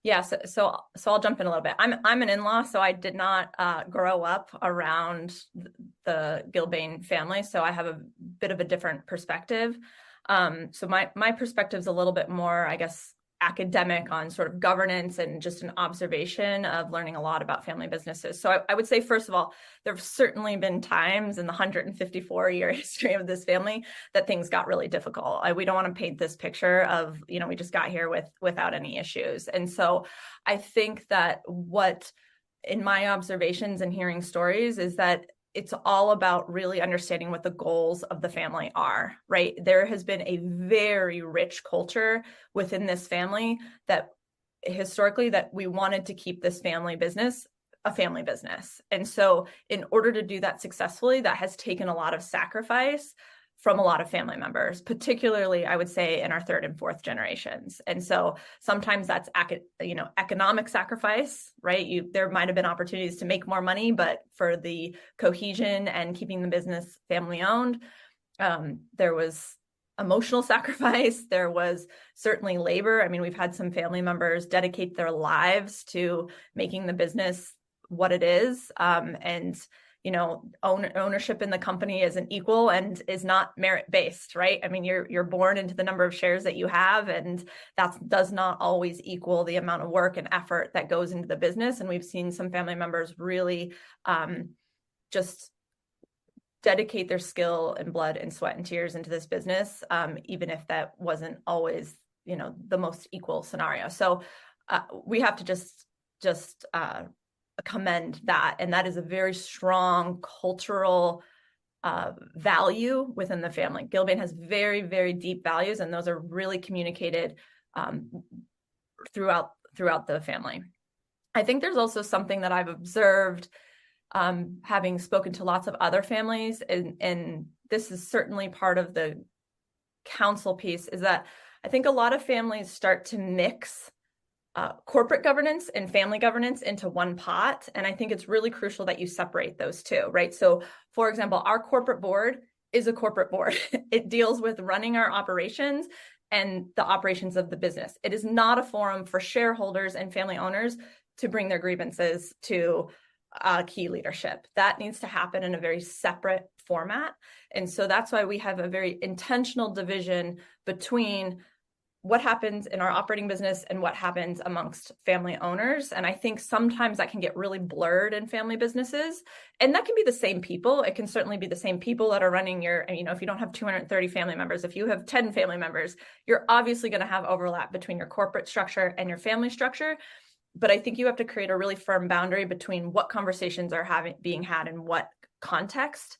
Yeah, so I'll jump in a little bit. I'm an in-law, so I did not grow up around the Gilbane family, so I have a bit of a different perspective. So my perspective is a little bit more, I guess, academic on sort of governance and just an observation of learning a lot about family businesses. So I would say, first of all, there have certainly been times in the 154-year history of this family that things got really difficult. We don't want to paint this picture of, we just got here without any issues. And so I think that what, in my observations and hearing stories, is that it's all about really understanding what the goals of the family are, right? There has been a very rich culture within this family that historically that we wanted to keep this family business a family business. And so in order to do that successfully, that has taken a lot of sacrifice from a lot of family members, particularly, I would say, in our 3rd and 4th generations. And so sometimes that's economic sacrifice, right? There might have been opportunities to make more money, but for the cohesion and keeping the business family owned, there was emotional sacrifice. There was certainly labor. I mean, we've had some family members dedicate their lives to making the business what it is, and ownership in the company isn't equal and is not merit-based, right? I mean, you're born into the number of shares that you have, and that does not always equal the amount of work and effort that goes into the business. And we've seen some family members really just dedicate their skill and blood and sweat and tears into this business, even if that wasn't always, the most equal scenario. So we have to just commend that. And that is a very strong cultural value within the family. Gilbane has very, very deep values, and those are really communicated throughout the family. I think there's also something that I've observed, having spoken to lots of other families, and this is certainly part of the council piece, is that I think a lot of families start to mix corporate governance and family governance into one pot. And I think it's really crucial that you separate those two, right? So for example, our corporate board is a corporate board. It deals with running our operations and the operations of the business. It is not a forum for shareholders and family owners to bring their grievances to key leadership. That needs to happen in a very separate format. And so that's why we have a very intentional division between what happens in our operating business and what happens amongst family owners. And I think sometimes that can get really blurred in family businesses. And that can be the same people. It can certainly be the same people that are running your, if you don't have 230 family members, if you have 10 family members, you're obviously going to have overlap between your corporate structure and your family structure. But I think you have to create a really firm boundary between what conversations are being had in what context.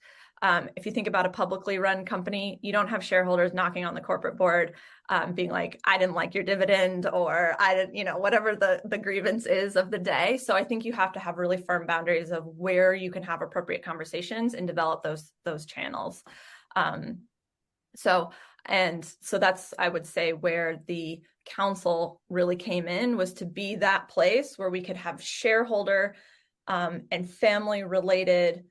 If you think about a publicly run company, you don't have shareholders knocking on the corporate board, being like, I didn't like your dividend, or I didn't, whatever the grievance is of the day. So I think you have to have really firm boundaries of where you can have appropriate conversations and develop those channels. So that's, I would say, where the council really came in, was to be that place where we could have shareholder and family related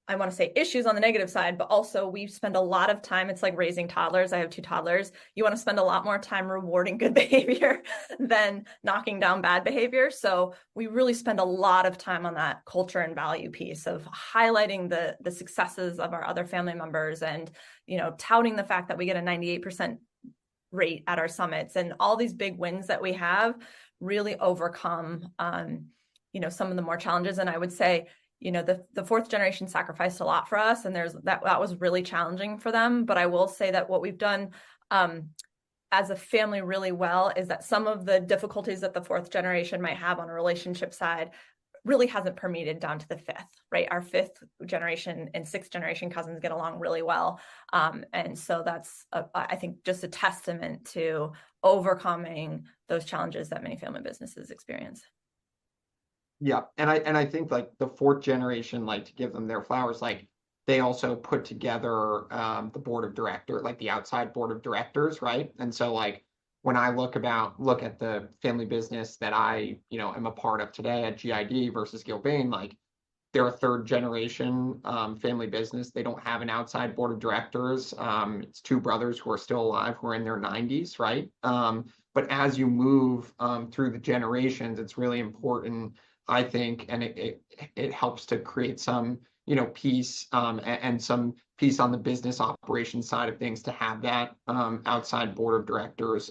I want to say issues on the negative side, but also we spend a lot of time. It's like raising toddlers. I have 2 toddlers. You want to spend a lot more time rewarding good behavior than knocking down bad behavior. So we really spend a lot of time on that culture and value piece of highlighting the successes of our other family members and, you know, touting the fact that we get a 98% rate at our summits, and all these big wins that we have really overcome, you know, some of the more challenges. And I would say, you know, the 4th generation sacrificed a lot for us, and that was really challenging for them. But I will say that what we've done as a family really well is that some of the difficulties that the 4th generation might have on a relationship side really hasn't permeated down to the 5th, right? Our 5th generation and 6th generation cousins get along really well. And so that's, I think, just a testament to overcoming those challenges that many family businesses experience. Yeah, and I think like the 4th generation, like, to give them their flowers, like they also put together the board of director, like the outside board of directors, right? And so like when I look at the family business that I, you know, am a part of today at GID versus Gilbane, like they're a 3rd generation family business. They don't have an outside board of directors. It's 2 brothers who are still alive, who are in their 90s, right? But as you move through the generations, it's really important, I think, and it helps to create some, you know, peace and some peace on the business operations side of things, to have that outside board of directors,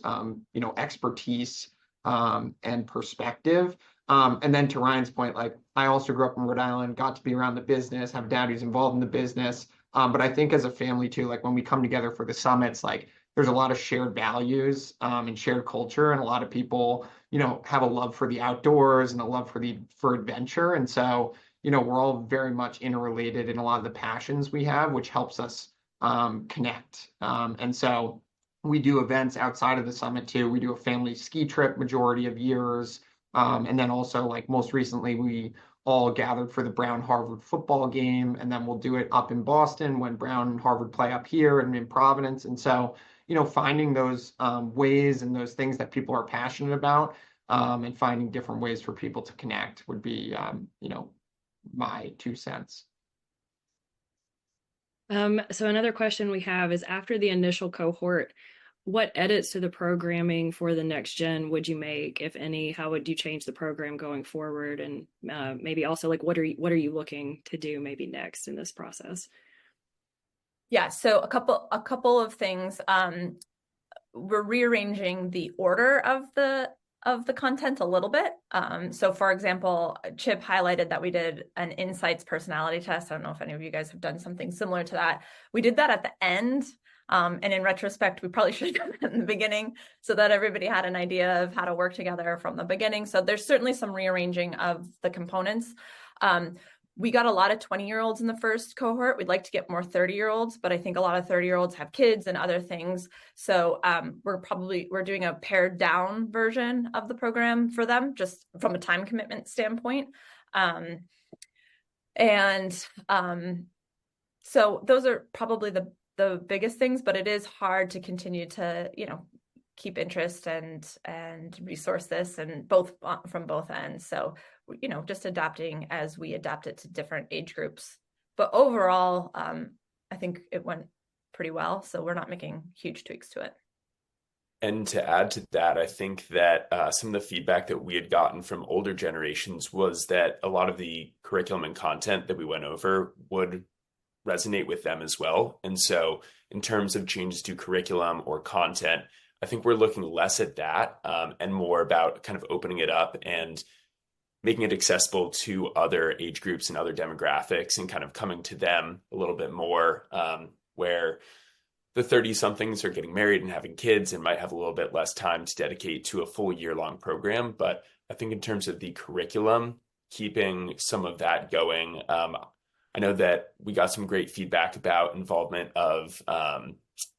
you know, expertise and perspective. And then to Ryan's point, like I also grew up in Rhode Island, got to be around the business, have dad who's involved in the business. But I think as a family too, like when we come together for the summits, like there's a lot of shared values and shared culture, and a lot of people, you know, have a love for the outdoors and a love for adventure. And so, you know, we're all very much interrelated in a lot of the passions we have, which helps us connect. And so we do events outside of the summit too. We do a family ski trip majority of years. And then also, like most recently, we all gathered for the Brown Harvard football game, and then we'll do it up in Boston when Brown and Harvard play up here and in Providence. And so, you know, finding those ways and those things that people are passionate about, and finding different ways for people to connect would be, you know, my 2 cents. So another question we have is, after the initial cohort, what edits to the programming for the next gen would you make, if any? How would you change the program going forward? And maybe also, like, what are you looking to do maybe next in this process? Yeah, so a couple of things. We're rearranging the order of the content a little bit. So for example, Chip highlighted that we did an insights personality test. I don't know if any of you guys have done something similar to that. We did that at the end. And in retrospect, we probably should have done it in the beginning so that everybody had an idea of how to work together from the beginning. So there's certainly some rearranging of the components. We got a lot of 20-year-olds in the first cohort. We'd like to get more 30-year-olds, but I think a lot of 30-year-olds have kids and other things. So we're doing a pared down version of the program for them, just from a time commitment standpoint. So those are probably the biggest things, but it is hard to continue to, you know, keep interest and resource this, and from both ends. So, you know, just adapting as we adapt it to different age groups. But overall, I think it went pretty well. So we're not making huge tweaks to it. And to add to that, I think that some of the feedback that we had gotten from older generations was that a lot of the curriculum and content that we went over would resonate with them as well. And so in terms of changes to curriculum or content, I think we're looking less at that and more about kind of opening it up and making it accessible to other age groups and other demographics, and kind of coming to them a little bit more, where the 30-somethings are getting married and having kids and might have a little bit less time to dedicate to a full year-long program. But I think in terms of the curriculum, keeping some of that going, I know that we got some great feedback about involvement of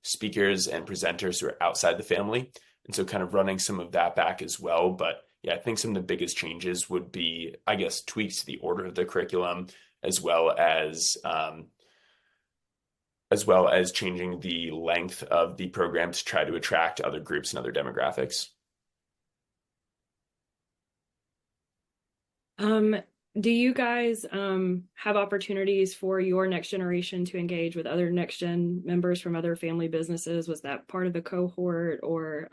speakers and presenters who are outside the family. And so kind of running some of that back as well. But yeah, I think some of the biggest changes would be, I guess, tweaks to the order of the curriculum, as well as changing the length of the program to try to attract other groups and other demographics. Do you guys have opportunities for your next generation to engage with other next gen members from other family businesses? Was that part of the cohort, or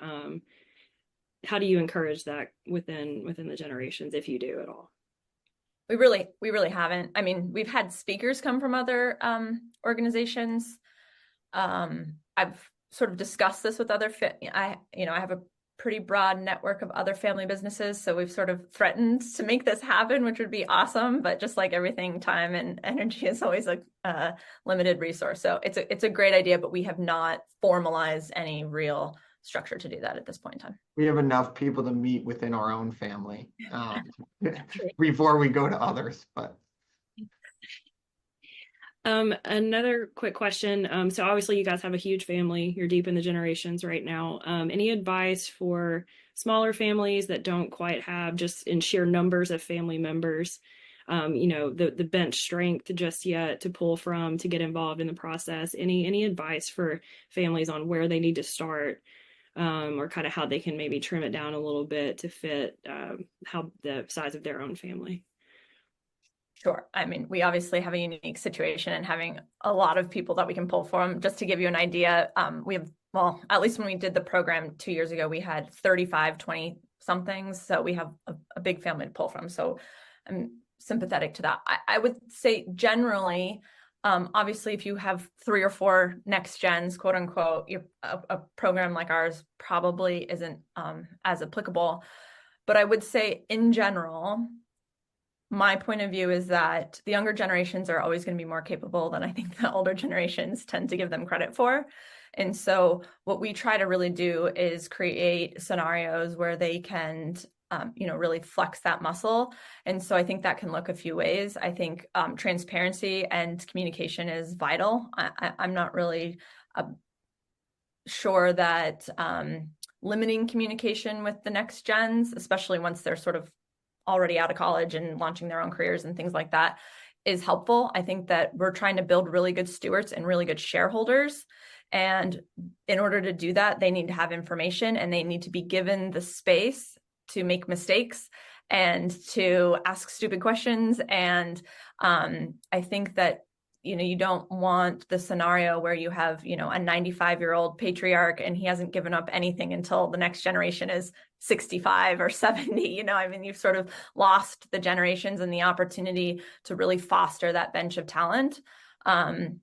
how do you encourage that within the generations, if you do at all? We really haven't. I mean, we've had speakers come from other organizations. I've sort of discussed this with I have a pretty broad network of other family businesses, so we've sort of threatened to make this happen, which would be awesome. But just like everything, time and energy is always a limited resource. So it's a great idea, but we have not formalized any real structure to do that at this point in time. We have enough people to meet within our own family before we go to others, but. Another quick question. So obviously you guys have a huge family. You're deep in the generations right now. Any advice for smaller families that don't quite have just in sheer numbers of family members, the bench strength just yet to pull from to get involved in the process? Any advice for families on where they need to start, or kind of how they can maybe trim it down a little bit to fit how the size of their own family? Sure. I mean, we obviously have a unique situation and having a lot of people that we can pull from. Just to give you an idea, we have, well, at least when we did the program 2 years ago, we had 35, 20 somethings. So we have a big family to pull from. So I'm sympathetic to that. I would say generally, obviously, if you have 3 or 4 next gens, quote unquote, a program like ours probably isn't as applicable. But I would say in general, my point of view is that the younger generations are always going to be more capable than I think the older generations tend to give them credit for. And so what we try to really do is create scenarios where they can, really flex that muscle. And so I think that can look a few ways. I think transparency and communication is vital. I'm not really sure that limiting communication with the next gens, especially once they're sort of already out of college and launching their own careers and things like that, is helpful. I think that we're trying to build really good stewards and really good shareholders. And in order to do that, they need to have information and they need to be given the space to make mistakes and to ask stupid questions. And I think that you don't want the scenario where you have, a 95-year-old patriarch and he hasn't given up anything until the next generation is 65 or 70. I mean, you've sort of lost the generations and the opportunity to really foster that bench of talent. And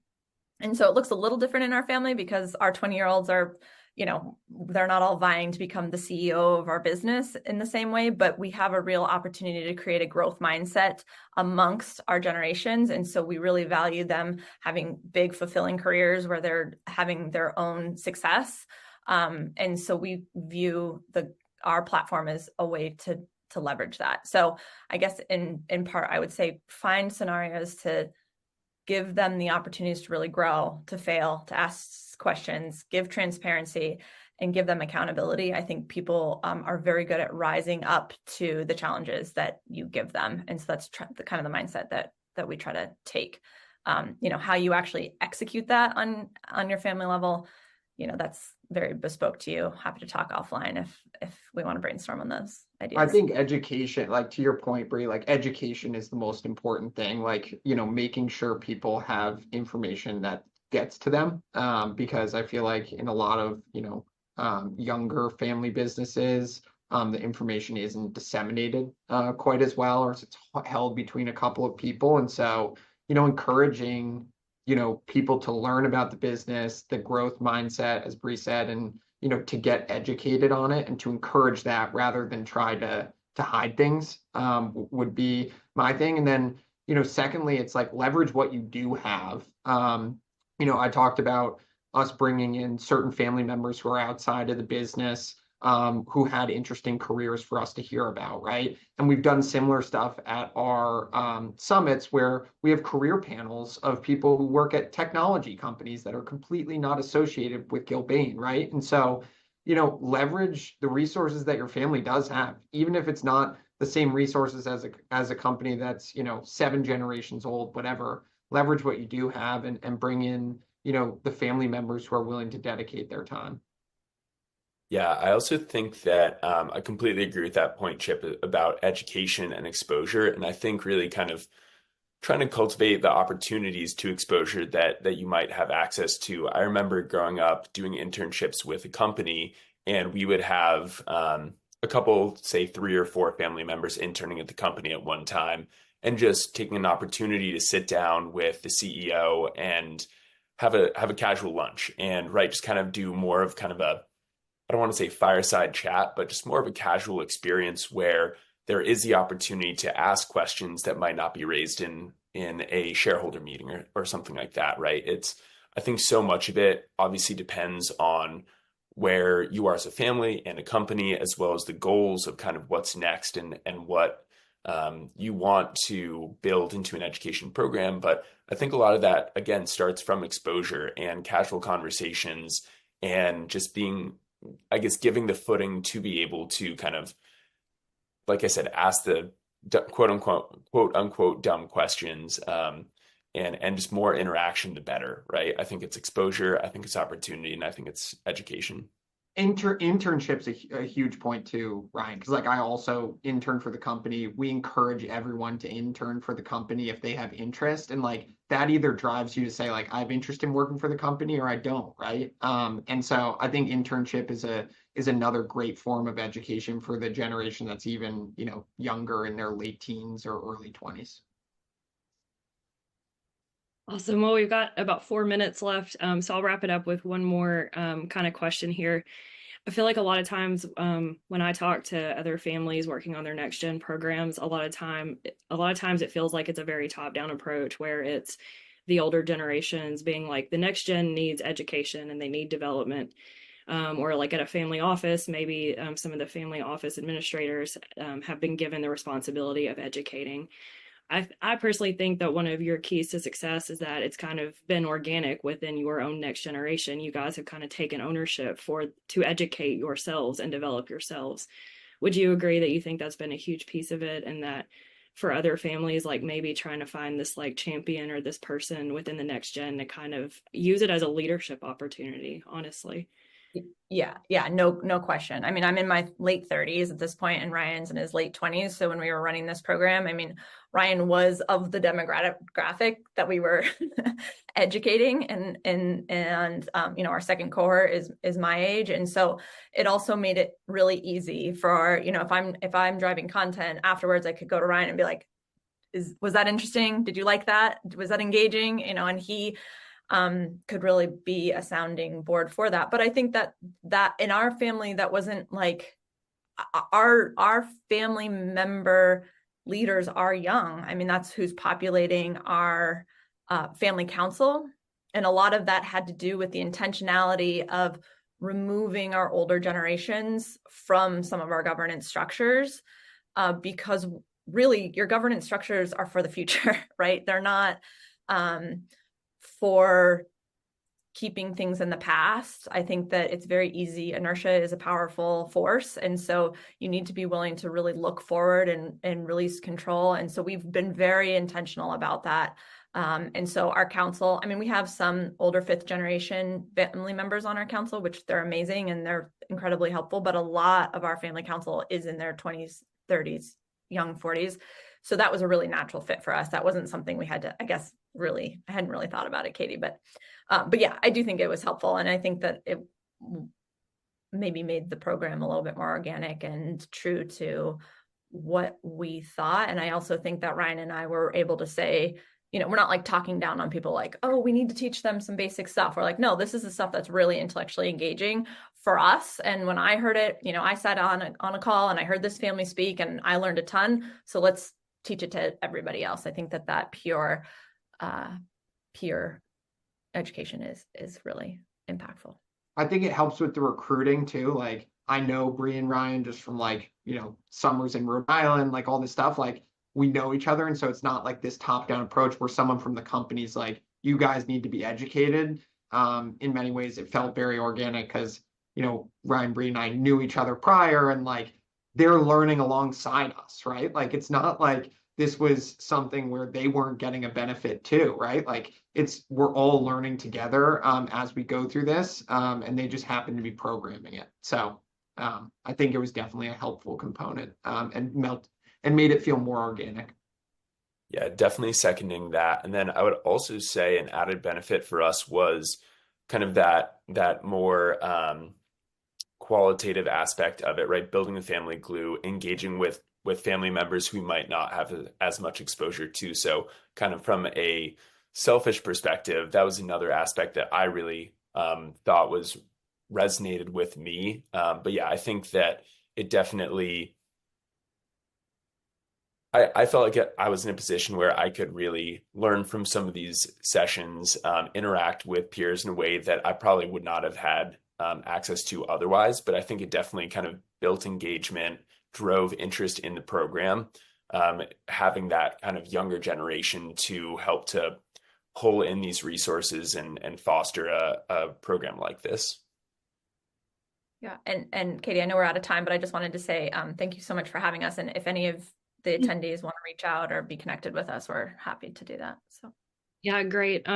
so it looks a little different in our family because our 20-year-olds are, they're not all vying to become the CEO of our business in the same way, but we have a real opportunity to create a growth mindset amongst our generations. And so we really value them having big, fulfilling careers where they're having their own success. And so we view our platform as a way to leverage that. So I guess in part, I would say find scenarios to give them the opportunities to really grow, to fail, to ask questions, give transparency, and give them accountability. I think people are very good at rising up to the challenges that you give them. And so that's the kind of the mindset that we try to take. How you actually execute that on your family level, that's very bespoke to you. Happy to talk offline if we want to brainstorm on those ideas. I think education, like to your point, Bree, like education is the most important thing. Like, making sure people have information that gets to them. Because I feel like in a lot of, younger family businesses, the information isn't disseminated quite as well, or it's held between a couple of people. And so, encouraging people to learn about the business, the growth mindset, as Bree said, and, to get educated on it and to encourage that rather than try to hide things would be my thing. And then, secondly, it's like leverage what you do have. I talked about us bringing in certain family members who are outside of the business, who had interesting careers for us to hear about, right? And we've done similar stuff at our summits where we have career panels of people who work at technology companies that are completely not associated with Gilbane, right? And so, leverage the resources that your family does have, even if it's not the same resources as a company that's, 7 generations old, whatever. Leverage what you do have and bring in, the family members who are willing to dedicate their time. Yeah, I also think that I completely agree with that point, Chip, about education and exposure. And I think really kind of trying to cultivate the opportunities to exposure that you might have access to. I remember growing up doing internships with a company, and we would have a couple, say 3 or 4 family members interning at the company at one time, and just taking an opportunity to sit down with the CEO and have a casual lunch and right, just kind of do more of kind of a, I don't want to say fireside chat, but just more of a casual experience where there is the opportunity to ask questions that might not be raised in a shareholder meeting or something like that, right? It's, I think so much of it obviously depends on where you are as a family and a company, as well as the goals of kind of what's next and what you want to build into an education program. But I think a lot of that, again, starts from exposure and casual conversations and just being, I guess, giving the footing to be able to kind of, like I said, ask the quote unquote dumb questions, and just more interaction, the better, right? I think it's exposure, I think it's opportunity, and I think it's education. Internship's a huge point too, Ryan, because like I also intern for the company. We encourage everyone to intern for the company if they have interest, and like that either drives you to say like I have interest in working for the company or I don't, right? And so I think internship is another great form of education for the generation that's even, younger in their late teens or early 20s. Awesome. Well, we've got about 4 minutes left, so I'll wrap it up with one more kind of question here. I feel like a lot of times when I talk to other families working on their next gen programs, a lot of times it feels like it's a very top down approach where it's the older generations being like the next gen needs education and they need development. Or like at a family office, maybe some of the family office administrators have been given the responsibility of educating. I personally think that one of your keys to success is that it's kind of been organic within your own next generation. You guys have kind of taken ownership to educate yourselves and develop yourselves. Would you agree that you think that's been a huge piece of it, and that for other families, like maybe trying to find this like champion or this person within the next gen to kind of use it as a leadership opportunity, honestly? Yeah, no question. I mean, I'm in my late 30s at this point, and Ryan's in his late 20s. So when we were running this program, I mean, Ryan was of the demographic that we were educating, and our second cohort is my age, and so it also made it really easy for, if I'm driving content afterwards, I could go to Ryan and be like, was that interesting? Did you like that? Was that engaging? And he could really be a sounding board for that. But I think that in our family, that wasn't like our family member leaders are young. I mean, that's who's populating our family council. And a lot of that had to do with the intentionality of removing our older generations from some of our governance structures, because really your governance structures are for the future, right? They're not for keeping things in the past. I think that it's very easy. Inertia is a powerful force. And so you need to be willing to really look forward and release control. And so we've been very intentional about that. And so our council, I mean, we have some older 5th generation family members on our council, which they're amazing and they're incredibly helpful. But a lot of our family council is in their 20s, 30s, young 40s. So that was a really natural fit for us. That wasn't something we had to, I guess, I hadn't really thought about it, Katie, but yeah, I do think it was helpful. And I think that it maybe made the program a little bit more organic and true to what we thought. And I also think that Ryan and I were able to say, we're not like talking down on people like, oh, we need to teach them some basic stuff. We're like, no, this is the stuff that's really intellectually engaging for us. And when I heard it, I sat on a call and I heard this family speak and I learned a ton. So let's teach it to everybody else. I think that pure education is really impactful. I think it helps with the recruiting too. Like I know Bree and Ryan just from like, summers in Rhode Island, like all this stuff, like we know each other. And so it's not like this top-down approach where someone from the company's like, you guys need to be educated. In many ways, it felt very organic because, Ryan, Bree, and I knew each other prior, and like they're learning alongside us, right? Like it's not like this was something where they weren't getting a benefit too, right? Like we're all learning together as we go through this, and they just happen to be programming it. So I think it was definitely a helpful component and made it feel more organic. Yeah, definitely seconding that. And then I would also say an added benefit for us was kind of that more qualitative aspect of it, right? Building the family glue, engaging with family members who might not have as much exposure to. So kind of from a selfish perspective, that was another aspect that I really thought was resonated with me. But yeah, I think that it definitely I felt like I was in a position where I could really learn from some of these sessions, interact with peers in a way that I probably would not have had access to otherwise. But I think it definitely kind of built engagement, drove interest in the program, having that kind of younger generation to help to pull in these resources and foster a program like this. Yeah, and Katie, I know we're out of time, but I just wanted to say thank you so much for having us. And if any of the attendees want to reach out or be connected with us, we're happy to do that. So yeah, great.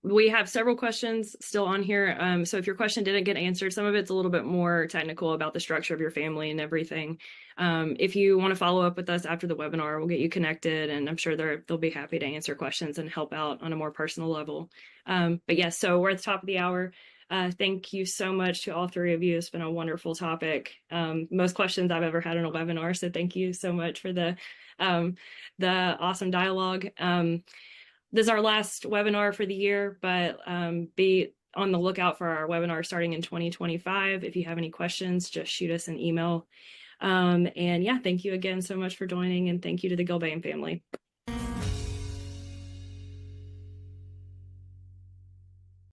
We have several questions still on here. So if your question didn't get answered, some of it's a little bit more technical about the structure of your family and everything. If you want to follow up with us after the webinar, we'll get you connected, and I'm sure they'll be happy to answer questions and help out on a more personal level. But yes, so we're at the top of the hour. Thank you so much to all three of you. It's been a wonderful topic. Most questions I've ever had in a webinar. So thank you so much for the awesome dialogue. This is our last webinar for the year, but be on the lookout for our webinar starting in 2025. If you have any questions, just shoot us an email. And yeah, thank you again so much for joining, and thank you to the Gilbane family.